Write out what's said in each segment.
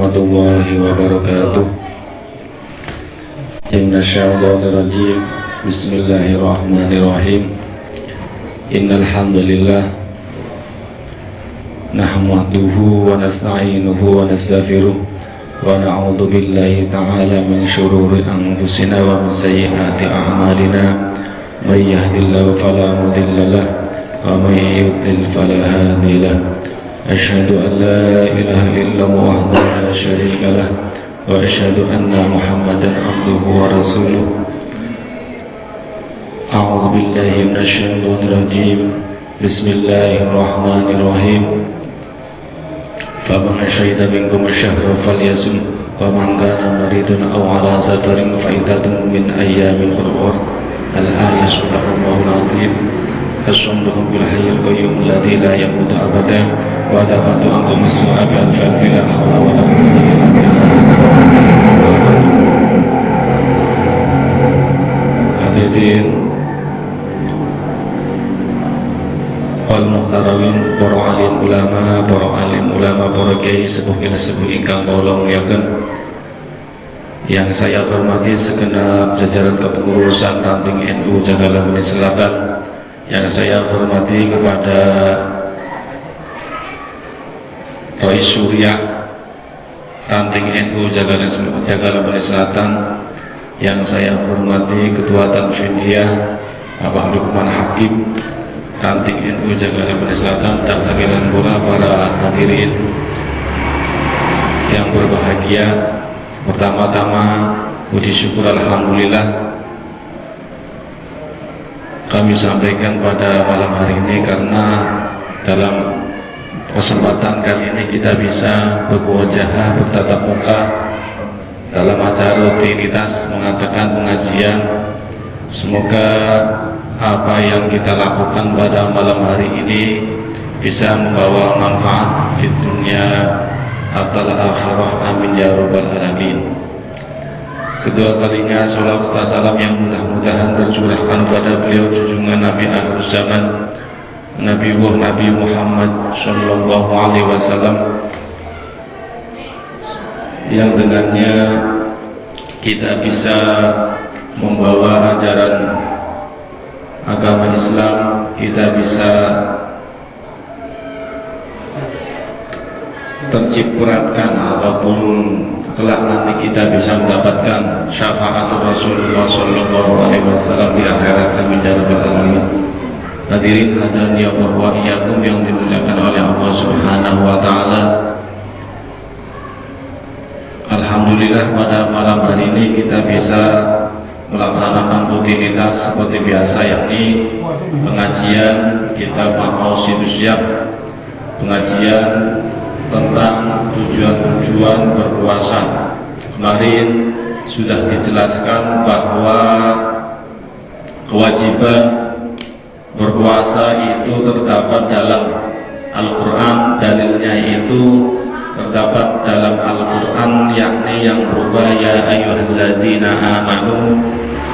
warahmatullahi wabarakatuh. Minasyaitonirrajim. Bismillahirrahmanirrahim. Innal hamdalillah nahmaduhu wa nasta'inuhu wa nastaghfiruh wa na'udzu billahi ta'ala min syururi anfusina wa min sayyiati a'malina. May yahdihillahu fala mudilla lahu wa may yudlil fala hadiya lahu. Asyhadu an la ilaha illallah wahdahu la syarika lahu wa asyhadu anna Muhammadan abduhu wa rasuluh. A'udzu billahi minasyaitonir rajim. Bismillahirrahmanirrahim. Faman syahida minkum asy-syahra falyasum wa man kana maridan aw ala safarin fa iddatun min ayyamin ukhra. Al-ayat Subhanallahul azim. As-shamduhu bil hayyil qayyum alladzi la yamutu abadan wa dafa'tu ankum as-su'a bi al-falfi la hawla wa la quwwata illa billah. Hadirin wal muhtaramin, para alim ulama, para kiai sepuh ingkang kula muliaken. Yang saya hormati segenap jajaran kepengurusan Ranting NU Jakarta Selatan. Yang saya hormati kepada Rois Surya Ranting NU Jakarta Selatan. Yang saya hormati Ketua Tanfidiyah Bapak Lukman Hakim Ranting NU Jakarta Selatan, dan tampilan pula para hadirin yang berbahagia. Pertama-tama puji syukur alhamdulillah kami sampaikan pada malam hari ini, karena dalam kesempatan kali ini kita bisa berwajah bertatap muka dalam acara rutinitas mengadakan pengajian. Semoga apa yang kita lakukan pada malam hari ini bisa membawa manfaat di dunia atau akhirah, amin ya rabbal alamin. Kedua kalinya salawat salam yang mudah-mudahan tercurahkan pada beliau junjungan Nabi akhir zaman, Nabi Muhammad sallallahu alaihi wasallam, yang dengannya kita bisa membawa ajaran agama Islam, kita bisa tercipratkan ataupun kelak nanti kita bisa mendapatkan syafaat Rasulullah sallallahu alaihi wasallam di akhirat, amin ya rabbal alamin. Hadirin hadirin ya Allah wa iyyakum yang dimuliakan oleh Allah Subhanahu wa taala. Alhamdulillah pada malam hari ini kita bisa melaksanakan rutinitas seperti biasa, yakni pengajian kitab Maqasidus Syaf, pengajian tentang tujuan-tujuan berpuasa. Kemarin sudah dijelaskan bahwa kewajiban berpuasa itu terdapat dalam Al-Quran. Dalilnya itu terdapat dalam Al-Quran, yakni yang berupa ya ayyuhalladzina amanu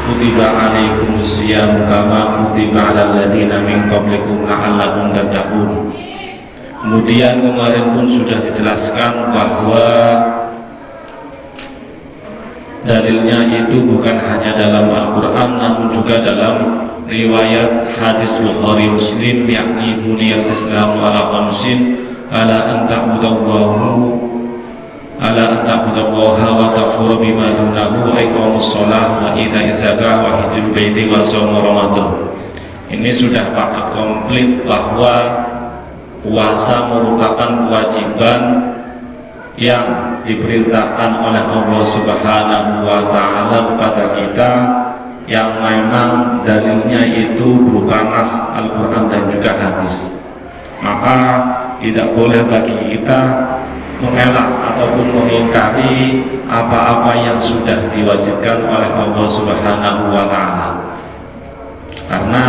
kutiba alaikumusiyam kama kutiba alal ladzina min qablikum la'allakum tattaqun. Kemudian kemarin pun sudah dijelaskan bahwa dalilnya itu bukan hanya dalam Al-Quran, namun juga dalam riwayat hadis Bukhari Muslim, yakni buniyal Islam ala khamsin ala an ta'budallaha wa takfura bima dunahu wa iqamus shalah wa ita'iz zakah wa hajjul baiti wa shaum Ramadan. Ini sudah paket komplit bahwa puasa merupakan kewajiban yang diperintahkan oleh Allah Subhanahu wa taala kepada kita, yang memang dalilnya itu berupa nas Al-Quran dan juga hadis. Maka tidak boleh bagi kita mengelak ataupun mengingkari apa-apa yang sudah diwajibkan oleh Allah Subhanahu wa taala, karena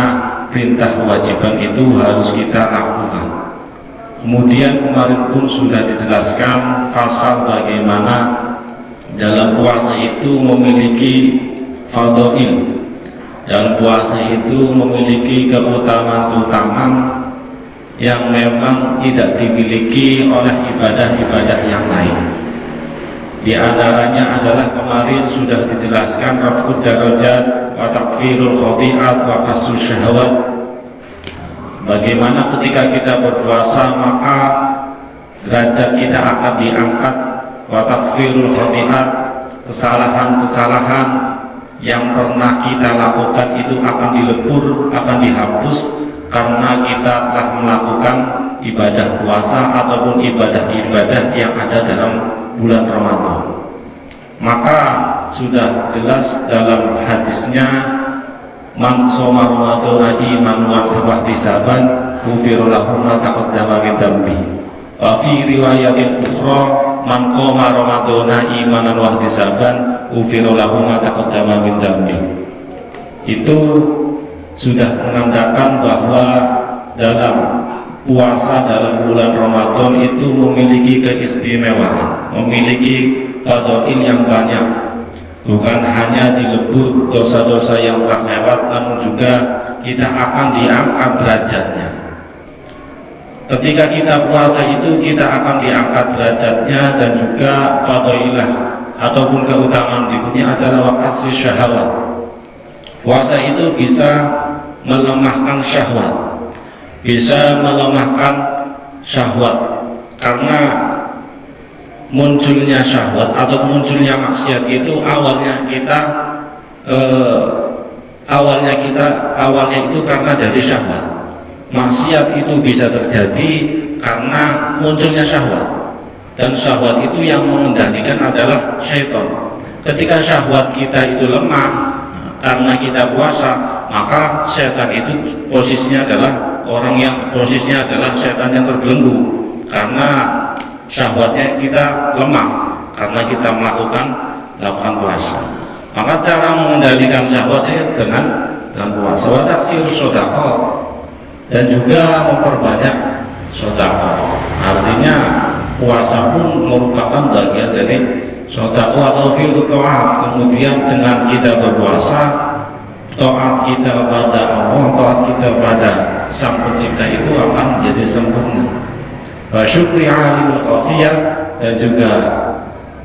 perintah kewajiban itu harus kita lakukan. Kemudian kemarin pun sudah dijelaskan pasal bagaimana dalam puasa itu memiliki fadhail, dalam puasa itu memiliki keutamaan-keutamaan yang memang tidak dimiliki oleh ibadah-ibadah yang lain. Di antaranya adalah kemarin sudah dijelaskan raf'ud darajat wa takfirul khati'at wa qassus syahwat. Bagaimana ketika kita berpuasa maka derajat kita akan diangkat, wa takfirul khati'at, kesalahan-kesalahan yang pernah kita lakukan itu akan dilebur, akan dihapus karena kita telah melakukan ibadah puasa ataupun ibadah-ibadah yang ada dalam bulan Ramadan. Maka sudah jelas dalam hadisnya, man shoma ramadhana imanan wa ihtisaban ghufira lahu ma taqaddama min dhanbi. Wa fi riwayatin ukhra man qoma ramadhana imanan wa ihtisaban ghufira lahu ma taqaddama min dhanbi. Itu sudah menandakan bahwa dalam puasa dalam bulan Ramadan itu memiliki keistimewaan, memiliki fadail yang banyak. Bukan hanya dilebur dosa-dosa yang telah lewat, namun juga kita akan diangkat derajatnya. Ketika kita puasa itu kita akan diangkat derajatnya, dan juga fadailah ataupun keutamaan berikutnya adalah waqassi syahwat. Puasa itu bisa melemahkan syahwat, bisa melemahkan syahwat, karena munculnya syahwat atau munculnya maksiat itu awalnya itu karena dari syahwat. Maksiat itu bisa terjadi karena munculnya syahwat, dan syahwat itu yang mengendalikan adalah syaitan. Ketika syahwat kita itu lemah karena kita puasa, maka setan itu posisinya adalah posisinya adalah setan yang terbelenggu, karena syahwatnya kita lemah karena kita melakukan puasa. Maka cara mengendalikan syahwatnya dengan puasa, wa taksir sedekah, dan juga memperbanyak sedekah. Artinya puasa pun merupakan bagian dari sedekah atau fi'lu ta'at. Kemudian dengan kita berpuasa, taat kita kepada Allah, taat kita pada Sang Pencipta itu akan menjadi sempurna. Wa syukri alimul khafiyah, dan juga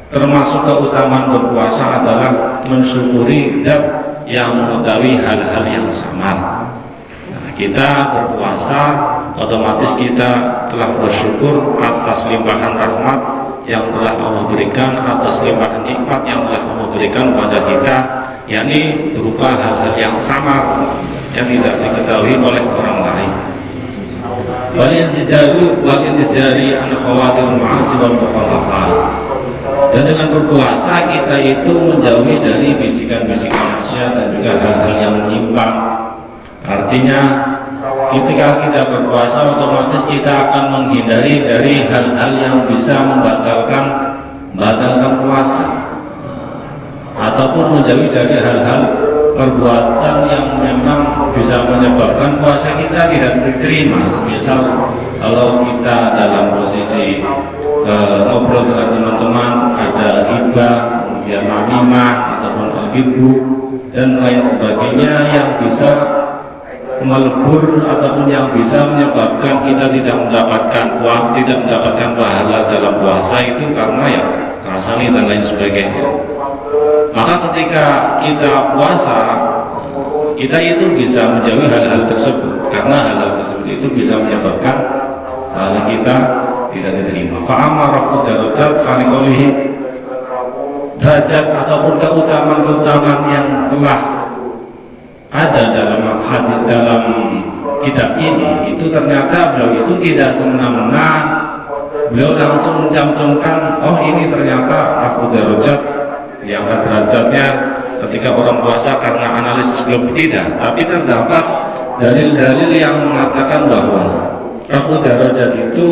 termasuk keutamaan berpuasa adalah mensyukuri zat yang mengetahui hal-hal yang samar. Kita berpuasa otomatis kita telah bersyukur atas limpahan rahmat yang telah Allah berikan, atas limpahan nikmat yang telah Allah berikan kepada kita, yakni berupa hal-hal yang samar yang tidak diketahui oleh orang lain. Walintizari an khawatir ma'asi wal mukhalafat. Dan dengan berpuasa kita itu menjauhi dari bisikan-bisikan maksiat dan juga hal-hal yang menyimpang. Artinya ketika kita berpuasa otomatis kita akan menghindari dari hal-hal yang bisa membatalkan puasa, ataupun menjauhi dari hal-hal perbuatan yang memang bisa menyebabkan puasa kita tidak diterima. Misal kalau kita dalam posisi ngobrol dengan teman-teman, ada ghibah, kemudian namimah ataupun al-ghibbu dan lain sebagainya yang bisa melebur ataupun yang bisa menyebabkan kita tidak mendapatkan pahala dalam puasa itu, karena ya rasani dan lain sebagainya. Maka ketika kita puasa, kita itu bisa menjauhi hal-hal tersebut, karena hal-hal tersebut itu bisa menyebabkan pahala kita tidak diterima. Fa'amma raf'ud darajat fa'liqaulihi, derajat ataupun keutamaan yang telah ada dalam hadis dalam kitab ini itu ternyata beliau itu tidak semena-mena beliau langsung mencantumkan, oh ini ternyata raf'ud darajat, diangkat derajatnya ketika orang puasa karena analisis belum, tidak. Tapi terdapat dalil-dalil yang mengatakan bahwa raf'ud darajat itu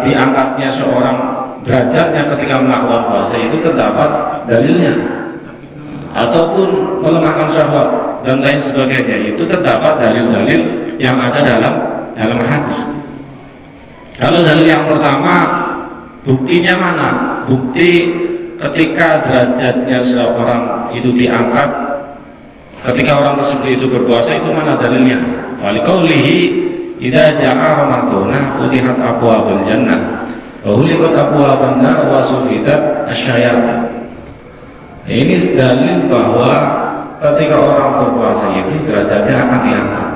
diangkatnya seorang derajatnya ketika melakukan puasa itu terdapat dalilnya, ataupun melemahkan syahwat dan lain sebagainya, itu terdapat dalil-dalil yang ada dalam hadis. Kalau dalil yang pertama, buktinya mana? Bukti ketika derajatnya seorang itu diangkat ketika orang tersebut itu berpuasa, itu mana dalilnya? Faliqaulihi idza ja'a ramadhana futihat abwaabul jannah wa huliqat abwaabun nar wa sufidat asyayat. Ini dalil bahwa ketika orang berpuasa itu derajatnya akan diangkat.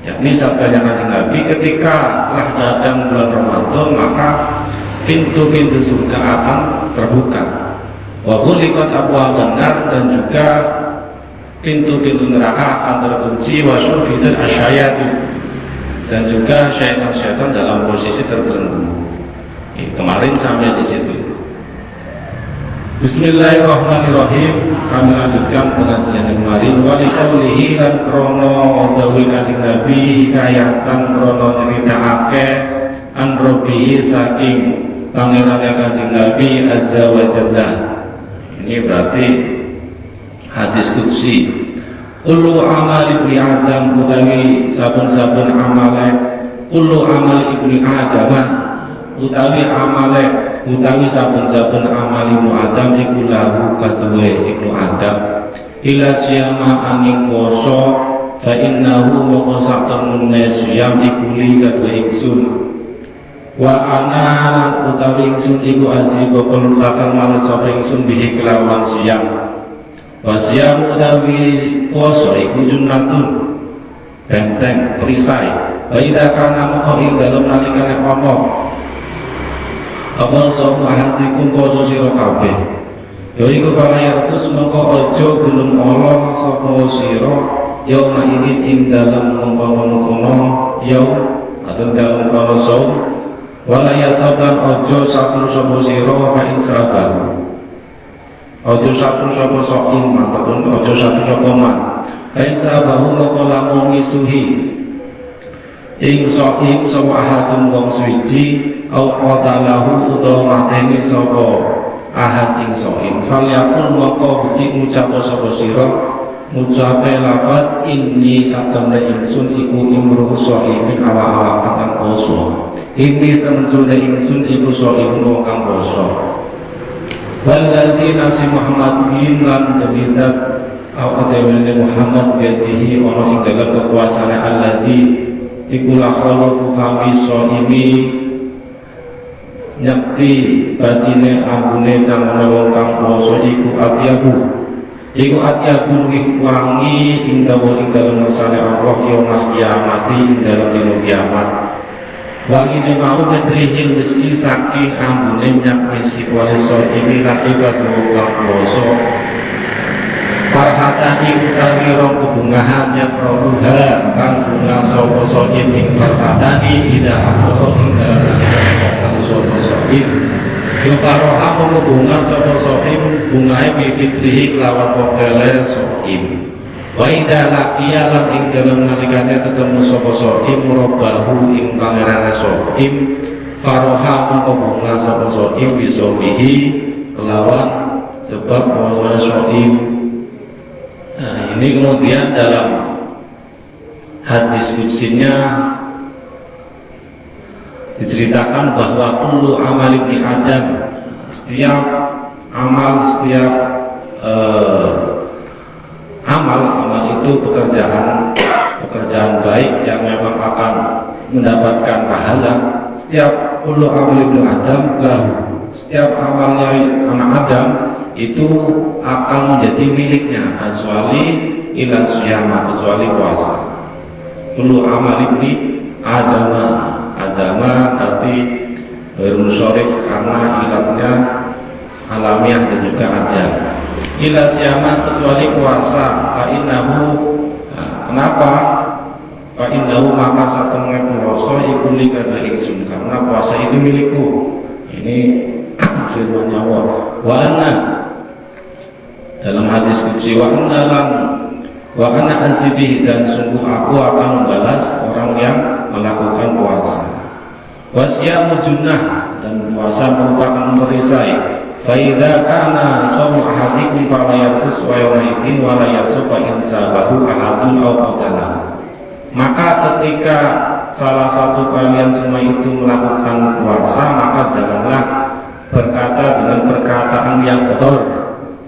Yakni sabdanya Kanjeng Nabi, ketika telah datang bulan Ramadan maka pintu-pintu surga akan terbuka. Wa ghuliqat abwaabun nar, dan juga pintu-pintu neraka akan terkunci. Wa syufidat asyayatu, dan juga syaitan-syaitan dalam posisi terbelenggu. Kemarin sampai di situ. Bismillahirrahmanirrahim. Kami lanjutkan pengajian yang kemarin. Wa liqaulihi lan krono dawuh Kanjeng Nabi hikayatan krono nyeritakake an rabbihi saking pangerane Kanjeng Nabi azza wa jalla. Ini berarti hadis qudsi. Kullu amal ibni Adam utawi sabun-sabun amale, kullu amal ibni Adam utawi amale, utawi sabun-sabun amal ibnu Adam iku lahu kaduwe ibnu Adam ila siyama angin poso fa innahu moko satemune siyam iku li kaduwe ingsun wa ana lan utawi ingsun iku asibo kon bakal males sapa ingsun bihi kelawan siyam wa siyam utawi poso iku junnatun benteng perisai wa idza kana moko ing dalem nalikane apa apa sapa hatikum poso sira kabeh ya iku para yarfus mengko aja gelem ala sapa sira yauma idin ing dalem mengkono-mengkono yaum atau dalem kono saum wala yasaban aja satu sapa sira fa insabah aja satu sapa saim ataupun aja satu sapa man fa insabahu mengko lamun ngisuhi ing saim sapa ahadun wong suci au qatalahu utawa mateni sapa ahad ing saim fal yakun maka biji ngucap sapa sira ngucape lafaz inni satamna ingsun iku imru saimin ala kang poso inni samsuna ingsun iku saimin wong kang poso walladzi nasi Muhammadin lan debidat au atawene Muhammad biadihi ana ing dalam kekuasaan alladzi iku la khalafu fami saimi nyakti bajine ambune cangkeme wong kang poso iku atyabu luwih wangi ing dalem ngersane Allah yaumul kiamati ing dalem dina kiamat wangine mau nedrihil meski saking ambune nyakmisi wali so ini lan ibadah wong kang poso farhatani utawi rong kebungahan yang rohuha kang bunga sapa soin ing farhatani ida aku ing kang sapa soin yo karoha mau bunga sapa soin bungae bifitrihi kelawan kokele soin wa ida laqiya lan ing dalem nalikane ketemu sapa soin murabahu ing pangerane soin faroha mau bunga sapa soin bisobihi kelawan sebab bahwa soin. Nah, ini kemudian dalam hadis qudsinya diceritakan bahwa kullu amal ibni Adam, setiap amal, setiap amal itu pekerjaan baik yang memang akan mendapatkan pahala. Setiap kullu amal ibni Adam lahu, setiap amalnya anak Adam itu akan menjadi miliknya kecuali ila siyama, kecuali puasa. Kullu amal ibni Adama berarti bermusyarif karena ilatnya alamiah dan juga ajal. Ila siyama kecuali puasa. Kenapa? Fa innahu maka satemene puasa iku likana ingsun, karena puasa itu milikku. Ini firman Allah. Wa anna dalam hadis qudsi wa ana ansibih, dan sungguh aku akan membalas orang yang melakukan puasa. Wasyamu junnah, dan puasa merupakan perisai. Fa idza kana shaum ahadikum fala yarfus wa yawmaidin wa la yasufa in sabahu ahadun aw qatala. Maka ketika salah satu kalian semua itu melakukan puasa, maka janganlah berkata dengan perkataan yang kotor.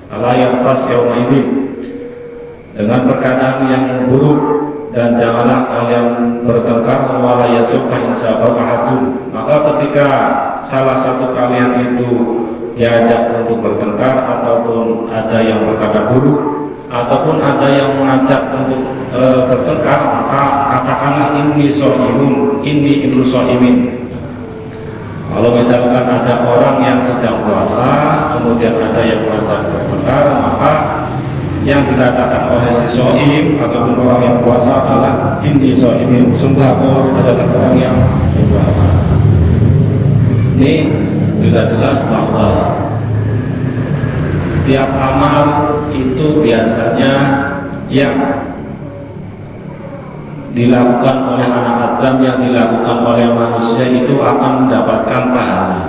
Ala yarfas yaumaidin, dengan perkataan yang buruk, dan janganlah kalian bertengkar wala yasufa insabahu ahadun. Maka ketika salah satu kalian itu diajak untuk bertengkar, ataupun ada yang berkata buruk, ataupun ada yang mengajak untuk bertengkar, maka katakanlah inni shaimun, inni ibnu shaimin. Kalau misalkan ada orang yang sedang puasa, kemudian ada yang mengajak bertengkar, maka yang dikatakan oleh si shaim ataupun orang yang puasa adalah inni shaimin, sungguh aku adalah orang yang berpuasa. Ini sudah jelas bahwa setiap amal itu biasanya yang dilakukan oleh anak Adam, yang dilakukan oleh manusia itu akan mendapatkan pahala.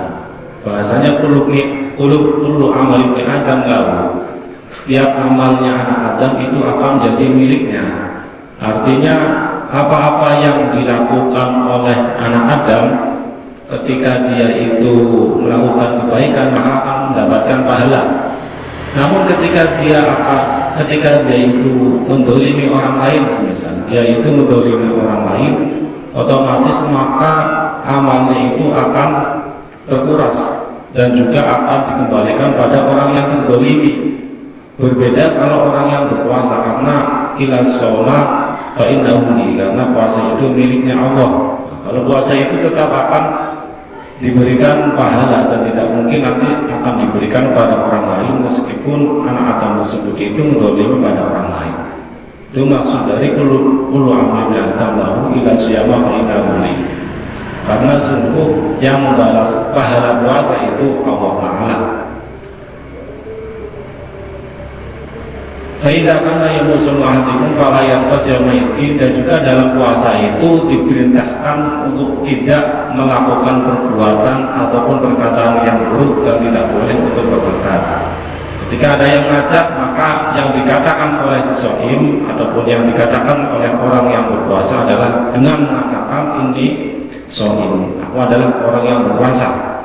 Bahasanya kullu amal ibni Adam lahu. Setiap amalnya anak Adam itu akan menjadi miliknya. Artinya apa-apa yang dilakukan oleh anak Adam, ketika dia itu melakukan kebaikan maka akan mendapatkan pahala. Namun ketika dia itu mendolimi orang lain, semisal dia itu mendolimi orang lain, otomatis maka amalnya itu akan terkuras dan juga akan dikembalikan pada orang yang terdolimi. Berbeda kalau orang yang berpuasa, karena ila sholat fa innahu li, karena puasa itu miliknya Allah. Kalau puasa itu tetap akan diberikan pahala dan tidak mungkin nanti akan diberikan pada orang lain, meskipun anak Adam tersebut itu mendolimi pada orang lain. Itu maksud dari kullu amali Adam lahu ila siyama fa innahu li, karena sungguh yang membalas pahala puasa itu Allah Ta'ala. Faidah karena yang musuh hatikum fala yarfas yaumaidin, dan juga dalam puasa itu diperintahkan untuk tidak melakukan perbuatan ataupun perkataan yang buruk dan tidak boleh untuk berperkara. Ketika ada yang ngajak, maka yang dikatakan oleh shaim ataupun yang dikatakan oleh orang yang berpuasa adalah dengan mengatakan ini shaim, aku adalah orang yang berpuasa.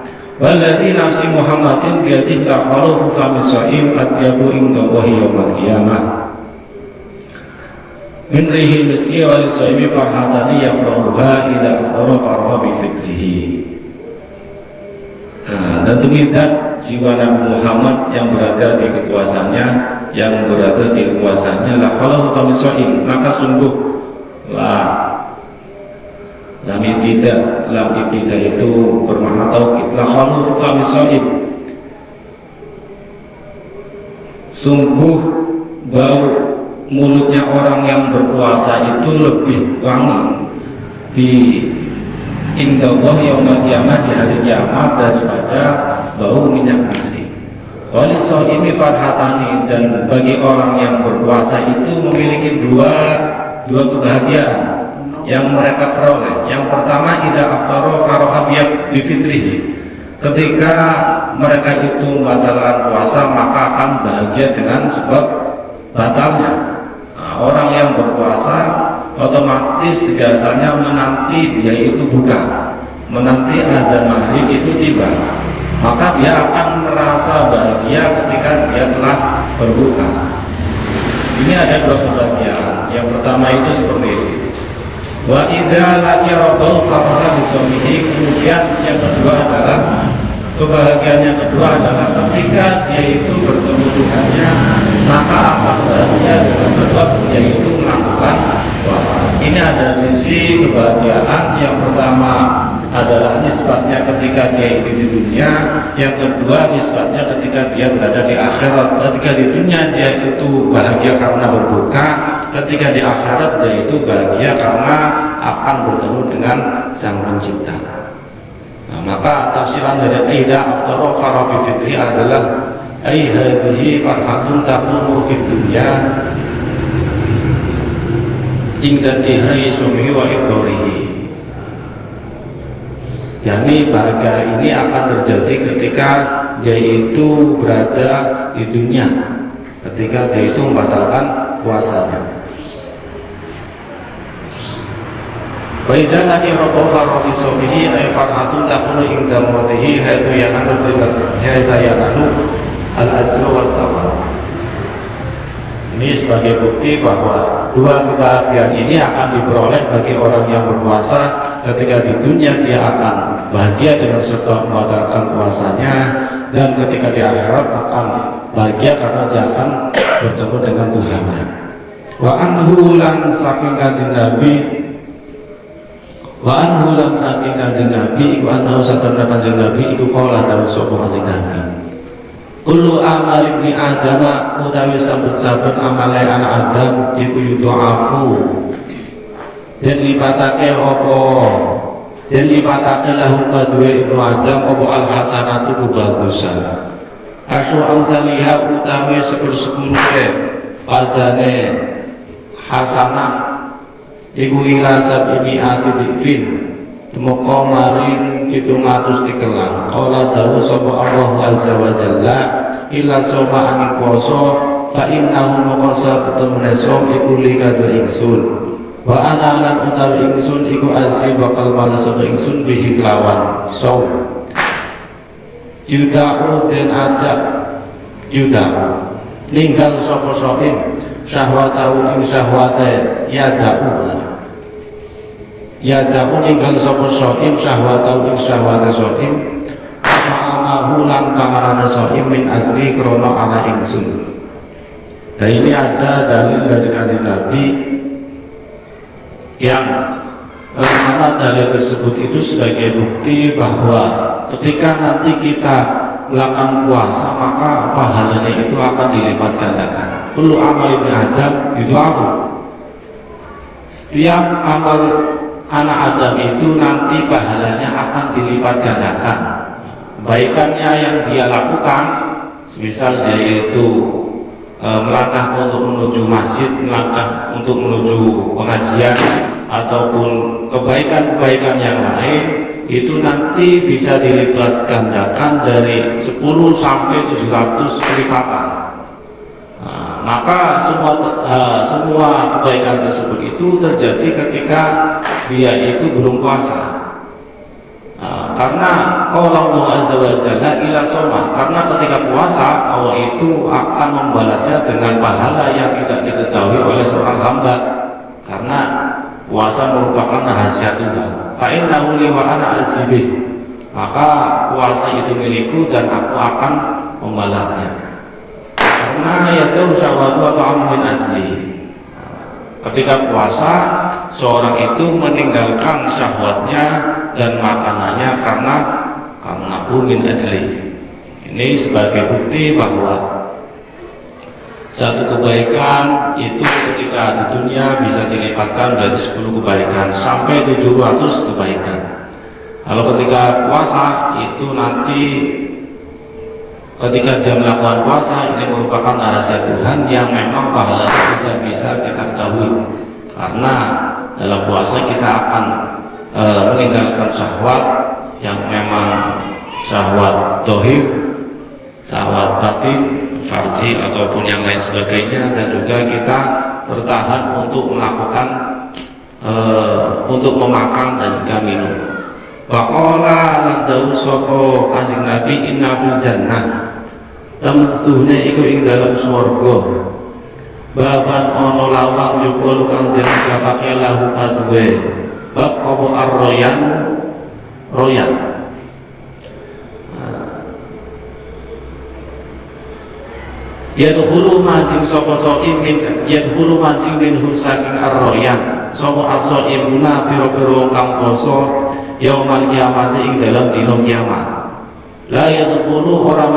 Walladzi nafsi Muhammadin biyadihi la khalufu fami shaim atyabu indallahi yaumil qiyamah min rihil miski wal shaimi farhatani yafrahuha ila afdara farha bi fitrihi. Dan demikian jiwa Nabi Muhammad yang berada di kekuasaannya, la khalufu fami shaim, maka sungguh lam ibtida itu bermakna taukid. La khalufu fami shaim, sungguh bau mulutnya orang yang berpuasa itu lebih wangi di indallah yaumil qiyamah, di hari kiamat, daripada bau minyak misk. Wali shaimi farhatani, dan bagi orang yang berpuasa itu memiliki dua kebahagiaan yang mereka peroleh. Yang pertama, idza aftara faraha bi fitrihi, ketika mereka itu membatalkan puasa maka akan bahagia dengan sebab batalnya. Orang yang berpuasa otomatis biasanya menanti dia itu buka, menanti azan maghrib itu tiba, maka dia akan merasa bahagia ketika dia telah berbuka. Ini ada dua kebahagiaan. Yang pertama itu seperti ini, wa idza laqiya rabbahu faraha bi shaumihi. Kemudian yang kedua adalah kebahagiaan yang kedua adalah ketika dia itu bertemu Tuhannya, maka akan bahagia dengan sebab dia itu melakukan puasa. Ini ada sisi kebahagiaan. Yang pertama adalah nisbatnya ketika dia itu di dunia, yang kedua nisbatnya ketika dia berada di akhirat. Ketika di dunia dia itu bahagia karena berbuka, ketika di akhirat dia itu bahagia karena akan bertemu dengan Sang Pencipta. Nah, maka tafsiran dari aida aftara fara bi fitri adalah ai hadhihi farhatun takunu fid dunya inda tihai sumi wa ifdarihi. yakni bahagia ini akan terjadi ketika dia itu berada di dunia, ketika dia itu membatalkan puasanya. Waidah lagi rokok farofi sobihi ay farhatun takunu inda mawtihi haitu yananu al-ajru wa tawar. Ini sebagai bukti bahwa dua kebahagiaan ini akan diperoleh bagi orang yang berpuasa. Ketika di dunia dia akan bahagia dengan sebab membatalkan puasanya, dan ketika di akhirat akan bahagia karena dia akan bertemu dengan Tuhannya. Wa anhu lan saking kanjeng Nabi, wa anhu lan saking kanjeng Nabi iku anhu satana kanjeng Nabi iku kala dawuh sapa kanjeng Nabi, kullu amal ibni adama utawi saben-saben amale anak Adam iku yudha'afu den lipatake apa den lipatake lahu kadue ibnu Adam apa al hasanatu kebagusan asu amsaliha utawi sepuluh-sepuluhe padane hasanah iku ila sab'ini atidifin temeka maring 700 tikelan. Qala dawu sapa Allah azza wa jalla illa soma angin poso fa innahu maqasa betemene som iku likadul ingsun wa ana lan utawi ingsun iku asih bakal bales sapa ingsun bihi kelawan som yuda'u den ajak yuda'u ninggal sapa soim syahwatahu ing syahwate yada'u ninggal sapa soim syahwatahu ing syahwate soim ma'amahu lan kamarana soim min azli krono ala ingsun. Nah ini ada dalil dari kanjeng Nabi yang mana dalil tersebut itu sebagai bukti bahwa ketika nanti kita melakukan puasa maka pahalanya itu akan dilipat gandakan. Kullu amal ibni Adam yudha'afu, setiap amal anak Adam itu nanti pahalanya akan dilipat gandakan. Kebaikannya yang dia lakukan, misal dia itu melangkah untuk menuju masjid, melangkah untuk menuju pengajian, ataupun kebaikan-kebaikan yang lain, itu nanti bisa dilipat gandakan dari 10 sampai 700 kelipatan. Maka semua kebaikan tersebut itu terjadi ketika dia itu belum puasa. Karena Allah azza wa jalla ila soma, karena ketika puasa Allah itu akan membalasnya dengan pahala yang tidak diketahui oleh seorang hamba, karena puasa merupakan rahasia Tuhan. Fa innahu li wa ana azibih, maka puasa itu milikku dan aku akan membalasnya. Karena yaitu syahwatu atau amin asli. Ketika puasa seorang itu meninggalkan syahwatnya dan makanannya karena min asli. Ini sebagai bukti bahwa satu kebaikan itu ketika di dunia bisa dilipatkan dari 10 kebaikan sampai 700 kebaikan. Kalau ketika puasa itu nanti ketika dia melakukan puasa ini merupakan rahasia Tuhan yang memang pahalanya tidak bisa kita ketahui, karena dalam puasa kita akan meninggalkan syahwat yang memang syahwat dohir, syahwat batin, farji ataupun yang lain sebagainya, dan juga kita bertahan untuk melakukan untuk memakan dan juga minum. Waqala lan dawu sapa kanjeng Nabi inna fil jannah, temen seduhnya iku ing dalam swarga baban ana lawang yukul kang den kapake lahu kadue bab apa ar-royan royan. Yadkhulu mancing sapa saim min yadkhulu mancing minhu saking ar-royan sapa as-saimuna pira-pira kang poso yaumal kiamat ing dalam dina kiamat. La yadkhulu ora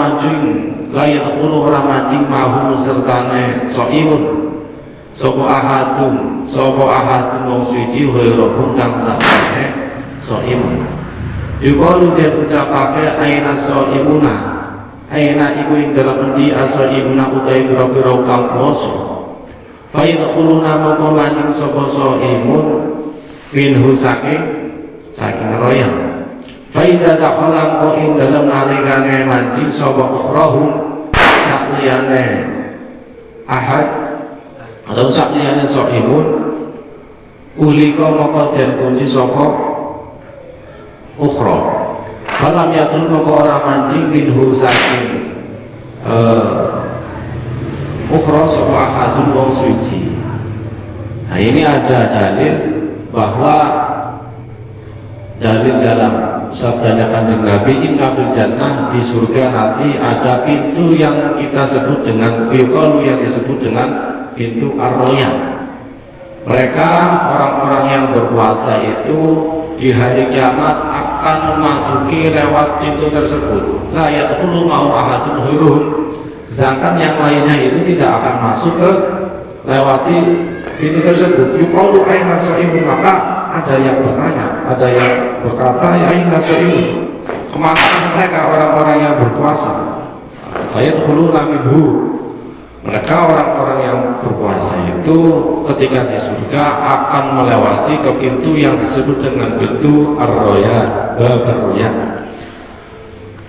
mancing mahum sertane saimun sapa ahadun wong suci ghairahum kang sakjane saimun. Yuqalu den ucapake aina saimuna, aina iku ing dalam endi asaimuna utawi pira-pira kang poso. Fa yadkhuluna maka mancing sapa saimun minhu saking royan. Faida dakhala ko ing dalam nalikane mancing sapa ukhrahum sakliyane ahad atau sakliyane saimun ulika maka den kunci sapa ukhra. Falam yatul maka ora mancing minhu saking ukhra sapa ahadun wong suci. Nah ini ada dalil bahwa dalil dalam sabdanya Kanjeng Nabi, inna fil jannah, di surga nanti ada pintu yang kita sebut dengan yuqalu, yang disebut dengan pintu ar-royan. Mereka orang-orang yang berpuasa itu di hari kiamat akan memasuki lewat pintu tersebut. La yadkhulu ma'u ahadun ghairuhum. Sedangkan yang lainnya itu tidak akan masuk ke lewati pintu tersebut. Yuqalu aina sha'imun, maka ada yang bertanya, ada yang berkata ya aina sha'imun, kemana mereka orang-orang yang berpuasa? Fayadkhuluna minhu. Mereka orang-orang yang berpuasa itu ketika di surga akan melewati ke pintu yang disebut dengan pintu ar-royan, bab-ar-royan.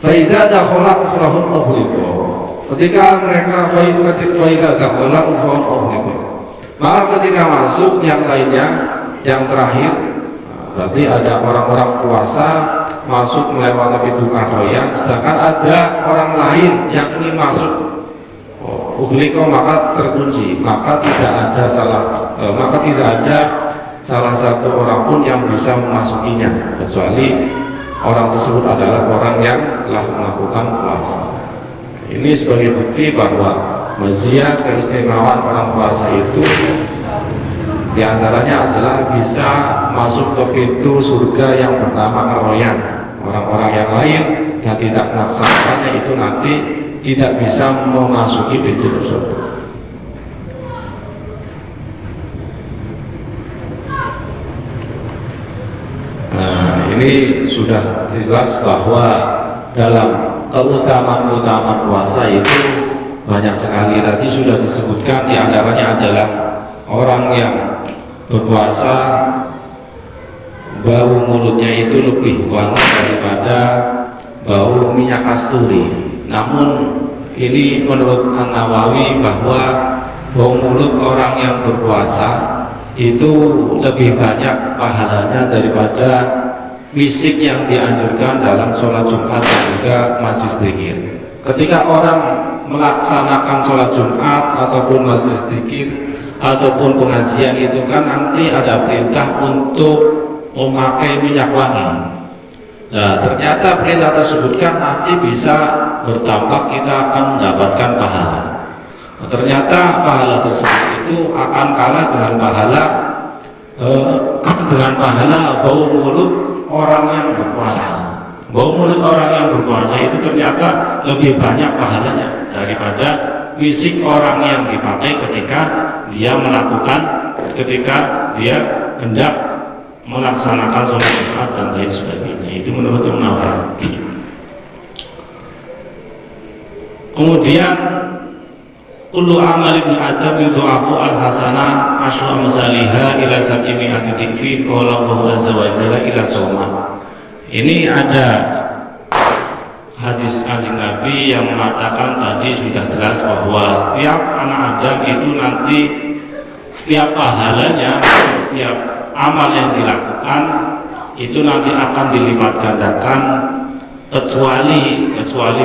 Faidza dakhala ukhrahum ughliqa. Ketika mereka faidza dakhala ukhrahum ughliqa, maka ketika masuk yang lainnya, yang terakhir, berarti ada orang-orang puasa masuk melewati pintu ar-royan, sedangkan ada orang lain yang ingin masuk ughliqa, maka terkunci, maka tidak ada salah satu orang pun yang bisa memasukinya, kecuali orang tersebut adalah orang yang telah melakukan puasa. Ini sebagai bukti bahwa maziyah, keistimewaan orang puasa itu diantaranya adalah bisa masuk ke pintu surga yang bernama ar-royan. Orang-orang yang lain yang tidak melaksanakannya itu nanti tidak bisa memasuki pintu tersebut. Nah, ini sudah jelas bahwa dalam keutamaan puasa itu banyak sekali. Tadi sudah disebutkan, di antaranya adalah orang yang berpuasa bau mulutnya itu lebih wangi daripada bau minyak kasturi. Namun ini menurut An-Nawawi bahwa bau mulut orang yang berpuasa itu lebih banyak pahalanya daripada fisik yang dianjurkan dalam sholat Jumat dan juga majlis dzikir. Ketika orang melaksanakan sholat Jumat ataupun majlis dzikir ataupun pengajian itu kan nanti ada perintah untuk memakai minyak wangi. Nah, ternyata perintah tersebut kan nanti bisa bertambah, kita akan mendapatkan pahala. Nah, ternyata pahala tersebut itu akan kalah dengan pahala bau mulut orang yang berpuasa. Bau mulut orang yang berpuasa itu ternyata lebih banyak pahalanya daripada fisik orang yang dipakai ketika dia hendak melaksanakan sholat Jumat dan lain sebagainya. Itu menurut Nawawi. Kemudian kullu amal ibn Adam yudha'afu al-hasanah asyra amsalihha ila 700 dhifin qala Allahu azza wa jalla ila shauma. Ini ada hadis Kanjeng Nabi yang mengatakan tadi sudah jelas bahwa setiap anak Adam itu nanti setiap pahalanya, setiap amal yang dilakukan itu nanti akan dilipat gandakan kecuali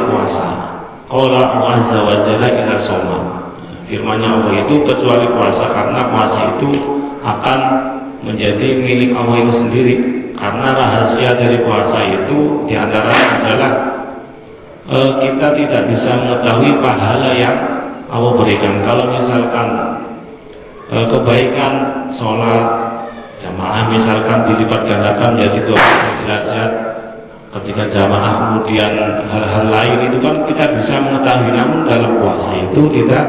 puasa. Qala azza wa jalla ila shauma. Firman-Nya Allah itu kecuali puasa, karena puasa itu akan menjadi milik Allah itu sendiri. Karena rahasia dari puasa itu diantaranya adalah kita tidak bisa mengetahui pahala yang Allah berikan. Kalau misalkan kebaikan sholat jamaah misalkan dilipat gandakan menjadi 20 derajat ketika jamaah, kemudian hal-hal lain itu kan kita bisa mengetahui, namun dalam puasa itu tidak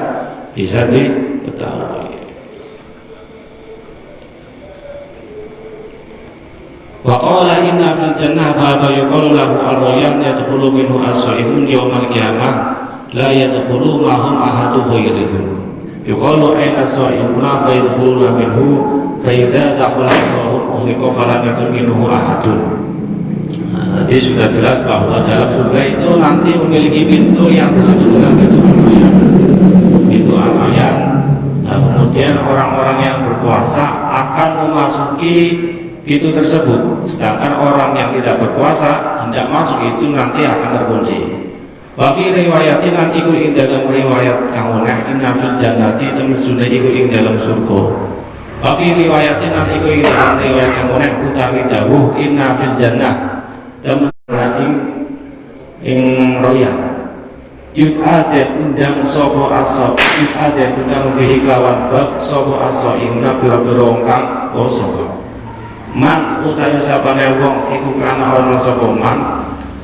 bisa diketahui. Wa qala inna fil jannah baba yuqalu lahu ar-rayyan yadkhulu minhu as-shaimun yawmal qiyamah la yadkhulu ma'hum ahadu ghairihim. Yuqalu aina as-shaimuna fa yadkhuluna minhu fa idza dakhala ughliqa fala yadkhulu minhu ahadun. Jadi sudah jelas bahwa dalam surga itu nanti memiliki pintu yang disebut dengan pintu ar-rayyan. Nah, kemudian orang-orang yang berpuasa akan memasuki pintu tersebut, sedangkan orang yang tidak berpuasa hendak masuk itu nanti akan terkunci. Wafi riwayatin lan iku ing dalam riwayat kang oleh inna fil jannati temen sudah iku ing dalam surga. Wafi riwayatin lan iku ing dalam riwayat kang oleh utawi dawuh inna fil jannah dan ing royan yud'adet undang sopo aso yud'adet undang bihi kelawan bab sopo aso inna biro-biro kang poso man utawi sapane wong iku kana ana sapa man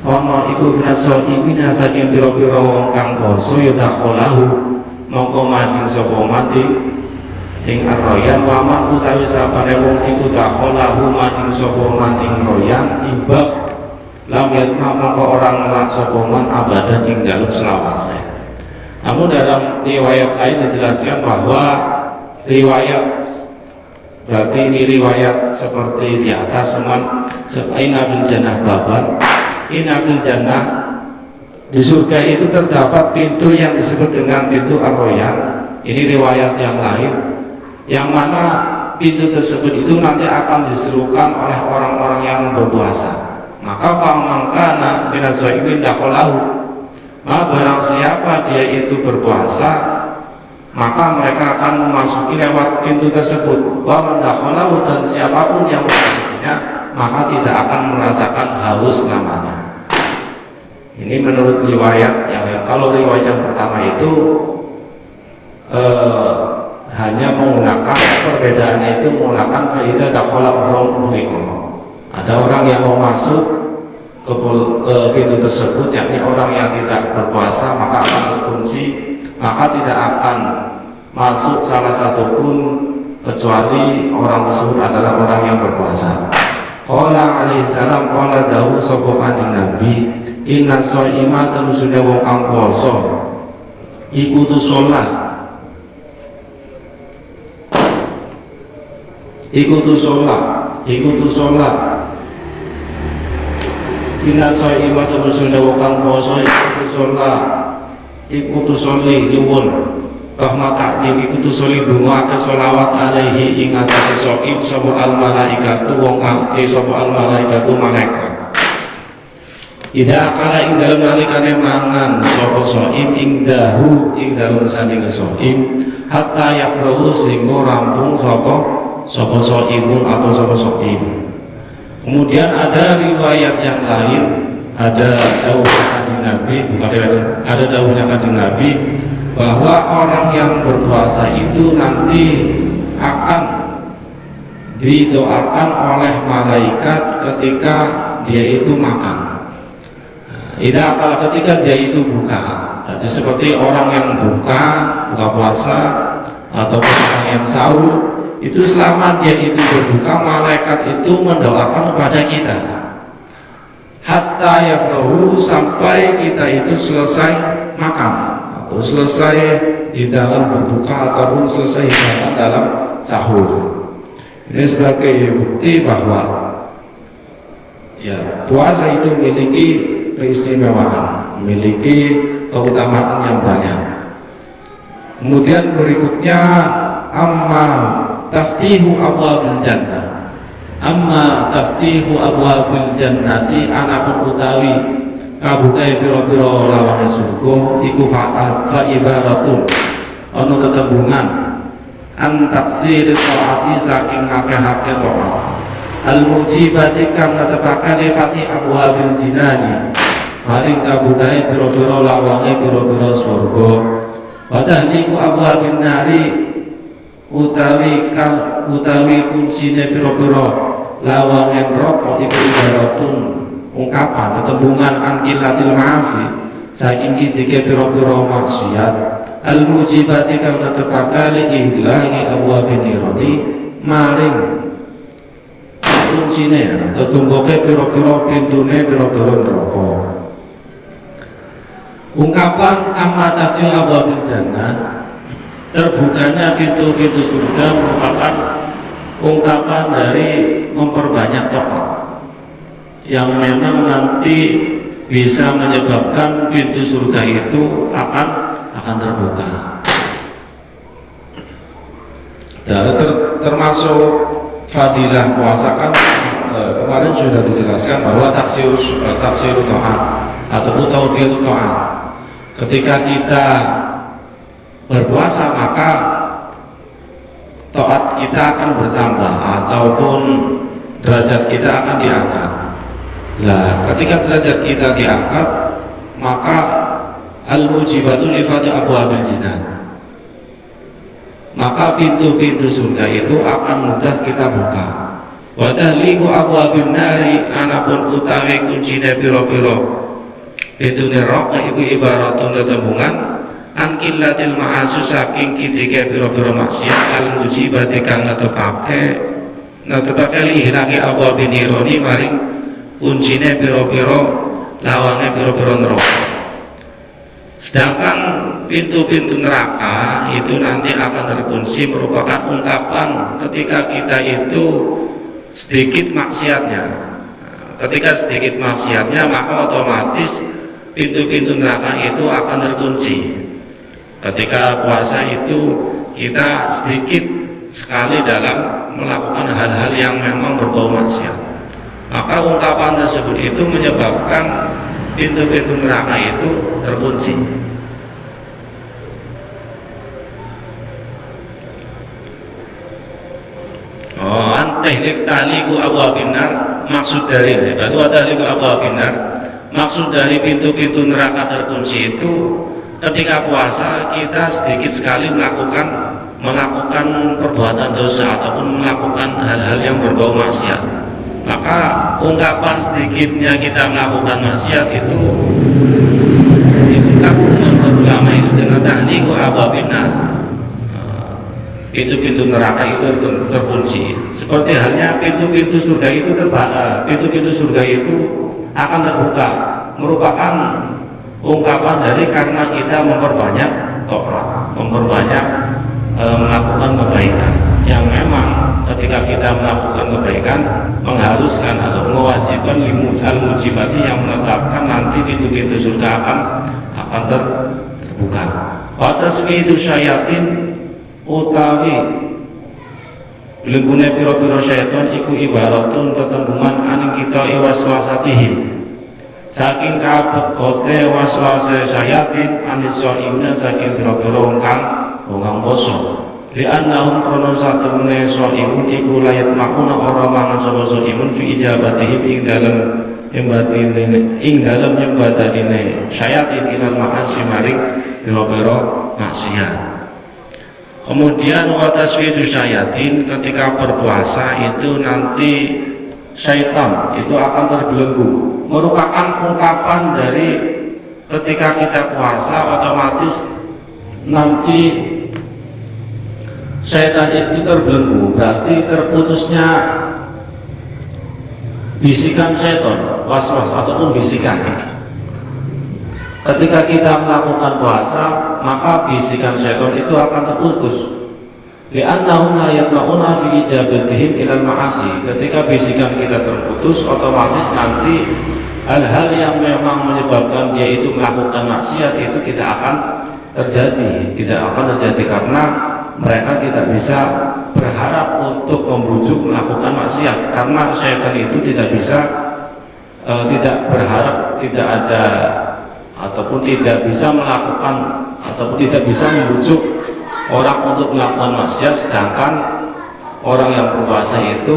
ana iku binaso ibina saking biro-biro wong kang poso yudakholahu mongko mati sapa mati ing royan waman utawi sapane wong iku dakholahu mati sapa man ing royan ibab lam yatma maka orang ngelak sokongan abadan ing dalam selawase. Namun dalam riwayat lain dijelaskan bahwa riwayat berarti ini riwayat seperti di atas, cuman inna fil jannah baban, inna fil jannah, di surga itu terdapat pintu yang disebut dengan pintu ar-royan. Ini riwayat yang lain, yang mana pintu tersebut itu nanti akan diserukan oleh orang-orang yang berpuasa. Maka famangkana minasoimin dakholahu, maka barang siapa dia itu berpuasa, maka mereka akan memasuki lewat pintu tersebut. Wa man dakholahu, dan siapapun yang memasukinya maka tidak akan merasakan haus lamanya. Ini menurut riwayat yang lain. Kalau riwayat yang pertama itu hanya menggunakan, perbedaannya itu menggunakan faida dakhala orang. Ada orang yang mau masuk ke pintu tersebut, yakni orang yang tidak berpuasa, maka akan terkunci, maka tidak akan masuk salah satu pun kecuali orang tersebut adalah orang yang berpuasa. Qala alaihi salam, qala dawu sapa kanjeng Nabi, inna shaima terusune wong kang poso iku tu sholat, iku tu sholat. Inna shaima terusune wong kang poso iku tu sholat, iku tu sholi nyuwun rahmat ta'zim, iku tu sholi donga selawat alaihi ing atase shaim sapa al malaikatu wong kang sapa al malaikatu malaikat. Ida akala ing dalem nalikane mangan sapa shaim ing dahu ing dalem sandinge shaim hatta yafrahu sehingga rampung sapa shaimun atau sapa shaim. Kemudian ada riwayat yang lain, ada dawuhnya kanjeng Nabi, bukan riwayat, ada dawuhnya kanjeng Nabi bahwa orang yang berpuasa itu nanti akan didoakan oleh malaikat ketika dia itu makan. Kalau ketika dia itu buka, jadi seperti orang yang buka puasa atau orang yang sahur, itu selama dia itu berbuka, malaikat itu mendoakan kepada kita hatta yafrahu, sampai kita itu selesai makan atau selesai di dalam berbuka ataupun selesai hidangan dalam sahur. Ini sebagai bukti bahwa ya puasa itu memiliki keistimewaan, memiliki keutamaan yang banyak. Kemudian berikutnya amma taftihu abwabil jannah, amma taftihu abwabil jannati, anapun utawi kabukai piro-piro lawane surga iku fa ibaratun ana tetembungan an taksir taati saking ngakeh-akeh taat al mujibati kang netepake fati abwabil jinani maring kabukai piro-piro lawane piro-piro surga padahal iku abwabil nari utawi kuncine pira-pira lawange neraka iku ibaratun ungkapan tetembungan anqilatil ma'asi saking kitike pira-pira maksiat al mujibati kang netepake ilahi abwabin nirati maring kuncine tetunggoke pira-pira pintune pira-pira neraka. Ungkapan amatatil abwabil jannah, terbukanya pintu-pintu surga merupakan ungkapan dari memperbanyak taat yang memang nanti bisa menyebabkan pintu surga itu akan terbuka. Dan termasuk fadilah puasa kan kemarin sudah dijelaskan bahwa taksir taat ataupun taufiq taat. Ketika kita berpuasa maka taat kita akan bertambah ataupun derajat kita akan diangkat. Nah, ketika derajat kita diangkat, maka al-mujibatul li fati abwabil jinan, maka pintu-pintu surga itu akan mudah kita buka. Wa tahliku abwabin nari, anapun utawi kuncine piro-piro pintu neraka iku ibaratun tetembungan an qillatil ma'asi saking kitike piro-piro maksiat al-mujibati kang netepake lihilangi abwabin nironi maring kuncine piro-piro lawange piro-piro neraka. Sedangkan pintu-pintu neraka itu nanti akan terkunci, merupakan ungkapan ketika kita itu sedikit maksiatnya. Ketika sedikit maksiatnya, maka otomatis pintu-pintu neraka itu akan terkunci. Ketika puasa itu kita sedikit sekali dalam melakukan hal-hal yang memang berbau maksiat, maka ungkapan tersebut itu menyebabkan pintu-pintu neraka itu terkunci. Tahliku abwabin nar, maksud dari tahliku abwabin nar, maksud dari pintu-pintu neraka terkunci itu ketika puasa kita sedikit sekali melakukan perbuatan dosa ataupun melakukan hal-hal yang berbau maksiat, maka ungkapan sedikitnya kita melakukan maksiat itu menurut ulama itu dengan tahliku abwabin nar, pintu-pintu neraka itu terkunci. Seperti halnya pintu-pintu surga itu pintu-pintu surga itu akan terbuka, merupakan ungkapan dari karena kita memperbanyak taubat, memperbanyak melakukan kebaikan, yang memang ketika kita melakukan kebaikan mengharuskan atau mewajibkan al-mujibati yang menetapkan nanti pintu-pintu surga akan terbuka. Wa tasmidu syayatin utawi lingkune piro-piro syaitan iku ibaratun tetembungan aning kita waswasatihim saking kabegote waswase syayatin anis soimna saking piro-piro kang poso li annahum krono satemene soimun iku layat makuna ora mangan sapa soimun fi ijabatihim ing dalem nyembadane syayatin ilal ma'asi maring piro-piro maksiat. Kemudian wataswidu syayatin, ketika berpuasa itu nanti syaitan itu akan terbelenggu, merupakan ungkapan dari ketika kita puasa otomatis nanti syaitan itu terbelenggu, berarti terputusnya bisikan syaitan, was-was ataupun bisikan. Ketika kita melakukan puasa, maka bisikan syaitan itu akan terputus. Li'annahum la yatma'una fi ijabatihim ilal ma'asi. Ketika bisikan kita terputus, otomatis nanti hal-hal yang memang menyebabkan dia itu melakukan maksiat itu tidak akan terjadi karena mereka tidak bisa berharap untuk membujuk melakukan maksiat, karena syaitan itu tidak bisa tidak berharap, tidak ada ataupun tidak bisa melakukan ataupun tidak bisa membujuk orang untuk melakukan maksiat, sedangkan orang yang berpuasa itu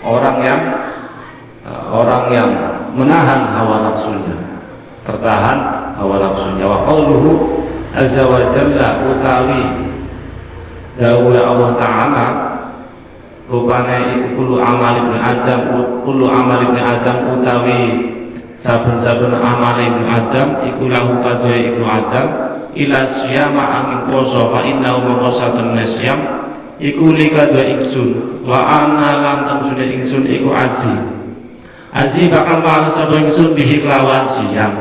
orang yang menahan hawa nafsunya, tertahan hawa nafsunya. Wa qauluhu azza wa jalla utawi dawuh Allah Ta'ala rupane iku kullu amal ibn Adam utawi saben-saben amal ibnu Adam iku lahu kadhe ibnu Adam ila siyama angin poso fa inna mongko satemene siyam iku likadhe ingsun wa ana lam tamsune ingsun iku azi bakal males sapa ingsun bihi kelawan siyam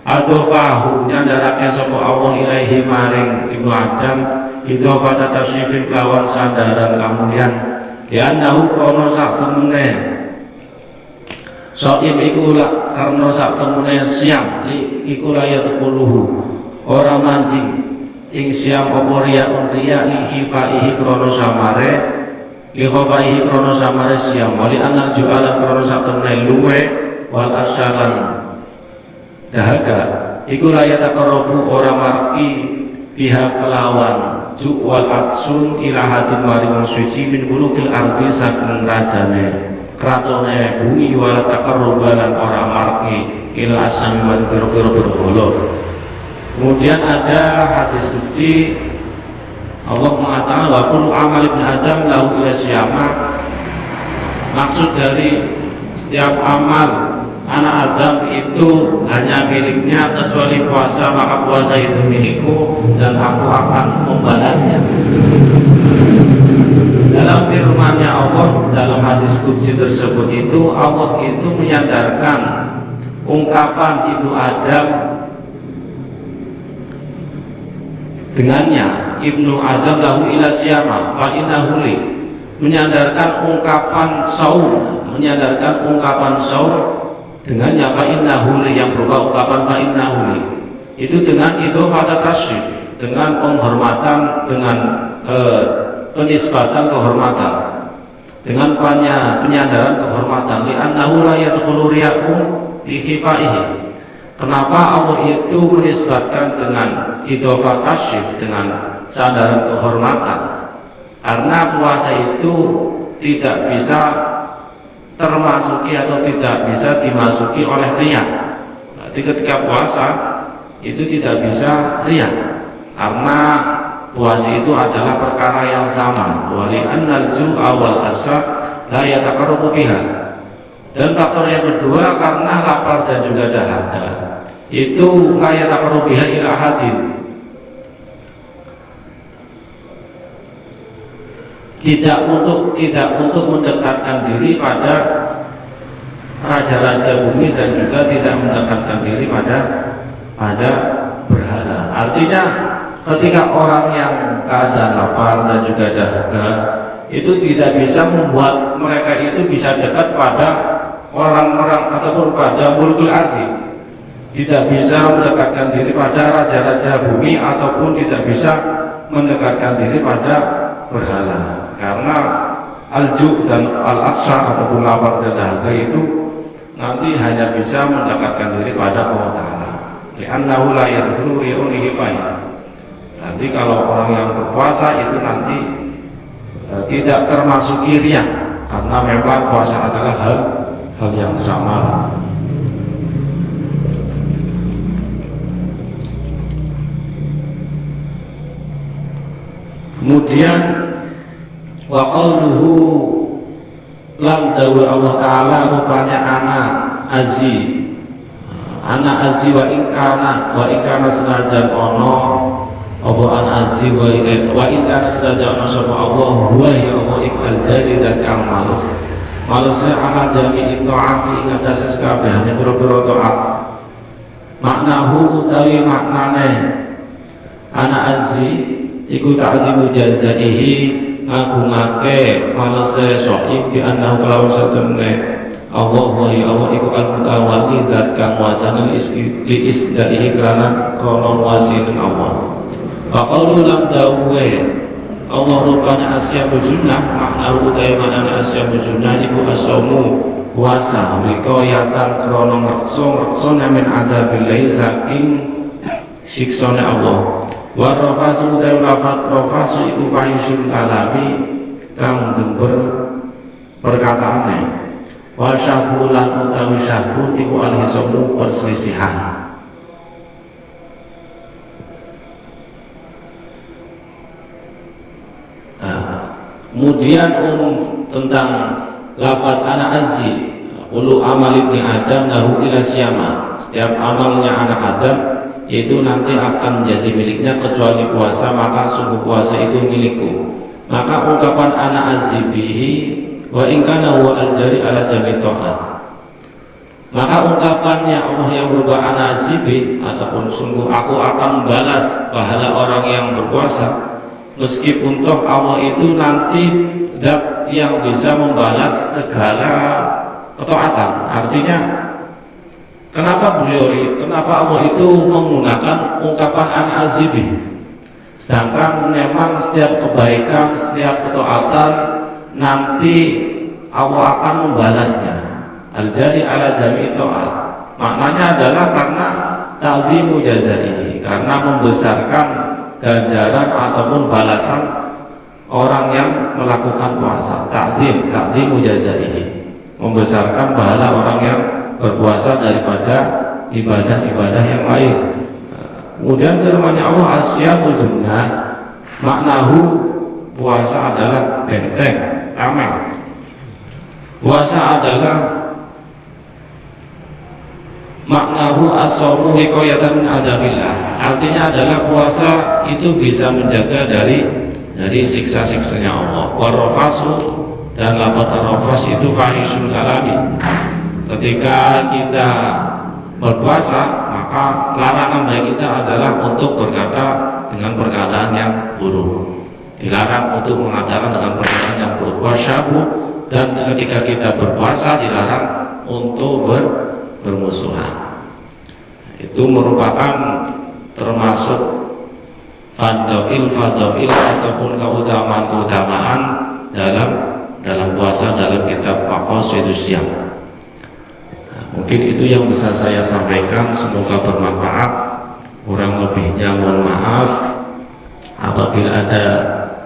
adofahu nyandarake sapa Allah ilaihi maring ibnu Adam idofata tasyifin kelawan sandaran kamulian ya nahu krono sak temene so'im iku karena sak temune siam iku layat puluhu ora mancing ing siam apa riya lihi krono samare lihi krono samare siam wali anak jualan krono sak temune luwe wal asyalan dahaga iku layat akorobu ora marki pihak kelawan ju wal aksun ilahatin maring suci min bulukil ardi saking rajane kratone bumi wala taqarruban orang marki ila asami wa biro-biro berhala. Kemudian ada hadis suci Allah mengatakan wa kullu amal ibn adam lahu ila syama. Maksud dari setiap amal anak Adam itu hanya miliknya kecuali puasa, maka puasa itu milikku dan aku akan membalasnya. Dalam firman-Nya Allah dalam hadis qudsi tersebut itu Allah itu menyandarkan ungkapan Ibnu Adam dengannya Ibnu Adam lahu ila syama fa innahu li, menyandarkan ungkapan saur dengannya fa innahu li, yang berupa ungkapan fa innahu li itu dengan itu pada tasyrif, dengan penghormatan, dengan penisbatan kehormatan, dengan penyandaran kehormatan li annahu la yadkhulu riya'u li khifaihi. Kenapa Allah itu menisbatkan dengan idhofah tasyrif, dengan sandaran kehormatan? Karena puasa itu tidak bisa termasuki atau tidak bisa dimasuki oleh riya. Jadi ketika puasa itu tidak bisa riya, karena puasa itu adalah perkara yang sama. Wali annal ju'a wal asya la yataqarrabu biha. Dan faktor yang kedua karena lapar dan juga dahaga itu la yataqarrabu biha ila ahadin, tidak untuk mendekatkan diri pada raja-raja bumi dan juga tidak mendekatkan diri pada berhala. Artinya ketika orang yang keadaan lapar dan juga dahaga itu tidak bisa membuat mereka itu bisa dekat pada orang-orang ataupun pada mulkul ardi, tidak bisa mendekatkan diri pada raja-raja bumi ataupun tidak bisa mendekatkan diri pada berhala. Karena al-ju' dan al-aksha ataupun lapar dan dahaga itu nanti hanya bisa mendekatkan diri pada Allah Ta'ala. Li'annahu la yadkhulu ri'unihi fayya. Nanti kalau orang yang berpuasa itu nanti tidak termasuk riya, karena memang puasa adalah hal yang sama. Kemudian wa qauluhu lam dawu Allah Ta'ala rupanya ana azi wa ingkana senajan ono apa an azi wa ingkana senajan ono sapa Allah huwa ya Allah ikal jari dan kang malesnya ana jami taati ing atase sakabehane pira-pira taat. Maknahu utawi maknane ana azi iku ta'dzimu jazaihi, ngagungake malese soib bi annahu kalawan satemene Allah wa ya Allah iku al-mutawalli zat kang wasana li isdaihi krana krono wasilin Allah. Faqaulu lam dawe Allah rupanya asya bujunah, makna utawi manane asya bujunah iku asamu puasa wikoyatan krono ngrekso min adabillahi saking siksane Allah. Wa rafasu utawi lafat rafasu iku fahisyul kalami kang jember perkataane. Wa syahbulan utawi syahbun iku alhisamu perselisihan. Kemudian tentang lafaz anak azzi ulu amal ibni Adam lahu ila syama, setiap amalnya anak Adam itu nanti akan menjadi miliknya kecuali puasa, maka sungguh puasa itu milikku. Maka ungkapan anak azibihi wa ingkana huwa al-jari ala jami ta'at, maka ungkapannya Allah yang berubah anak azibi ataupun sungguh aku akan membalas pahala orang yang berpuasa, meskipun toh Allah itu nanti zat yang bisa membalas segala ketaatan. Artinya kenapa Allah itu menggunakan ungkapan an-azibi, sedangkan memang setiap kebaikan, setiap ketaatan nanti Allah akan membalasnya. Al-jari ala jami ta'at maknanya adalah karena ta'zimu jazaihi, karena membesarkan ganjaran ataupun balasan orang yang melakukan puasa. Ta'zimu jazaihi. membesarkan pahala orang yang berpuasa daripada ibadah-ibadah yang lain. Kemudian firman-Nya Allah, asyamu junnah, maknahu puasa adalah benteng, tameng. Puasa adalah maknahu as-shaumu wiqayatan min adzabillah. Artinya adalah puasa itu bisa menjaga dari siksa-siksanya Allah. Warafasu, dan lafaz ar-rafas itu fahisyul kalami. Ketika kita berpuasa, maka larangan bagi kita adalah untuk berkata dengan perkataan yang buruk. Dilarang untuk mengatakan dengan perkataan yang buruk. Wasyabu, dan ketika kita berpuasa dilarang untuk bermusuhan. Itu merupakan termasuk fadail ataupun keutamaan dalam puasa dalam kitab Maqasidus Syiyam. Mungkin itu yang bisa saya sampaikan, semoga bermanfaat. Kurang lebihnya mohon maaf. Apabila ada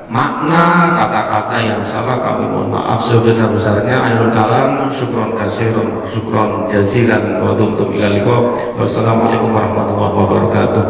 makna kata-kata yang salah, kami mohon maaf sebesar-besarnya. Akhirul kalam, syukron katsiran, syukron jazilan wa tumtum ila liqa. Wassalamualaikum warahmatullahi wabarakatuh.